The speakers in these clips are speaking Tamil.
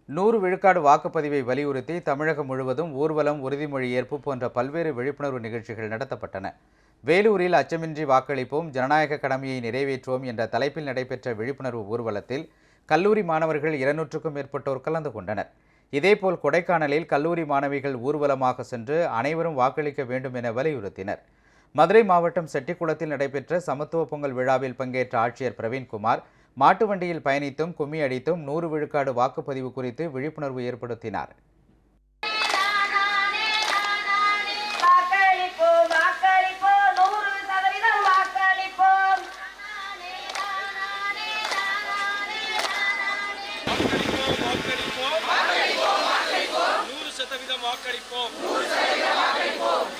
100 விழுக்காடு வாக்குப்பதிவை வலியுறுத்தி தமிழகம் முழுவதும் ஊர்வலம், உறுதிமொழி ஏற்பு போன்ற பல்வேறு விழிப்புணர்வு நிகழ்ச்சிகள் நடத்தப்பட்டன. வேலூரில் அச்சமின்றி வாக்களிப்போம், ஜனநாயக கடமையை நிறைவேற்றுவோம் என்ற தலைப்பில் நடைபெற்ற விழிப்புணர்வு ஊர்வலத்தில் கல்லூரி மாணவர்கள் 200க்கும் மேற்பட்டோர் கலந்து கொண்டனர். இதேபோல் கொடைக்கானலில் கல்லூரி மாணவிகள் ஊர்வலமாக சென்று அனைவரும் வாக்களிக்க வேண்டும் என வலியுறுத்தினர். மதுரை மாவட்டம் செட்டிக்குளத்தில் நடைபெற்ற சமத்துவ பொங்கல் விழாவில் பங்கேற்ற ஆட்சியர் பிரவீன்குமார் மாட்டு வண்டியில் பயணித்தும் கும்மி அடித்தும் 100 விழுக்காடு வாக்குப்பதிவு குறித்து விழிப்புணர்வு ஏற்படுத்தினார்.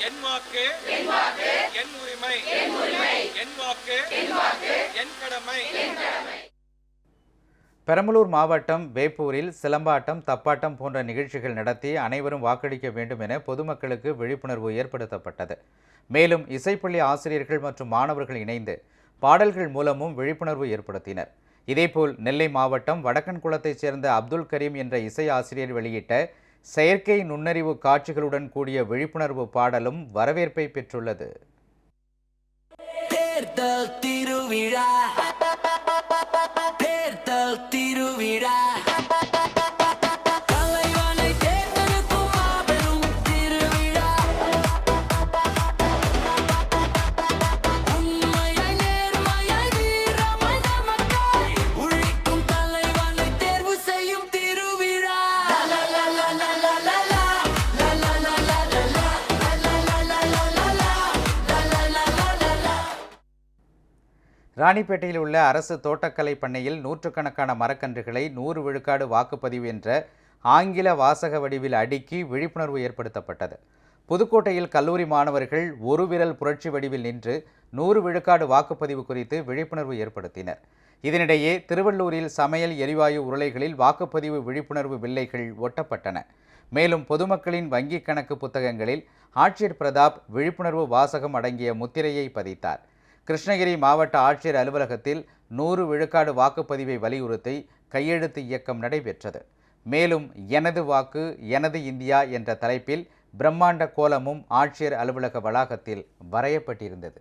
என் வாக்கு என் உரிமை, என் வாக்கு என் கடமை. பெரம்பலூர் மாவட்டம் வேப்பூரில் சிலம்பாட்டம், தப்பாட்டம் போன்ற நிகழ்ச்சிகள் நடத்தி அனைவரும் வாக்களிக்க வேண்டும் என பொதுமக்களுக்கு விழிப்புணர்வு ஏற்படுத்தப்பட்டது. மேலும் இசைப்பள்ளி ஆசிரியர்கள் மற்றும் மாணவர்கள் இணைந்து பாடல்கள் மூலமும் விழிப்புணர்வு ஏற்படுத்தினர். இதேபோல் நெல்லை மாவட்டம் வடக்கன்குளத்தைச் சேர்ந்த அப்துல் கரீம் என்ற இசை ஆசிரியர் வெளியிட்ட செயற்கை நுண்ணறிவு காட்சிகளுடன் கூடிய விழிப்புணர்வு பாடலும் வரவேற்பை பெற்றுள்ளது. ராணிப்பேட்டையில் உள்ள அரசு தோட்டக்கலை பண்ணையில் நூற்றுக்கணக்கான மரக்கன்றுகளை 100 விழுக்காடு வாக்குப்பதிவு என்ற ஆங்கில வாசக வடிவில் அடுக்கி விழிப்புணர்வு ஏற்படுத்தப்பட்டது. புதுக்கோட்டையில் கல்லூரி மாணவர்கள் ஒரு விரல் புரட்சி வடிவில் நின்று 100 விழுக்காடு வாக்குப்பதிவு குறித்து விழிப்புணர்வு ஏற்படுத்தினர். இதனிடையே திருவள்ளூரில் சமையல் எரிவாயு உருளைகளில் வாக்குப்பதிவு விழிப்புணர்வு வில்லைகள் ஒட்டப்பட்டன. மேலும் பொதுமக்களின் வங்கிக் கணக்கு புத்தகங்களில் ஆட்சியர் பிரதாப் விழிப்புணர்வு வாசகம் அடங்கிய முத்திரையை பதித்தார். கிருஷ்ணகிரி மாவட்ட ஆட்சியர் அலுவலகத்தில் 100 விழுக்காடு வாக்குப்பதிவை வலியுறுத்தி கையெழுத்து இயக்கம் நடைபெற்றது. மேலும் எனது வாக்கு எனது இந்தியா என்ற தலைப்பில் பிரம்மாண்ட கோலமும் ஆட்சியர் அலுவலக வளாகத்தில் வரையப்பட்டிருந்தது.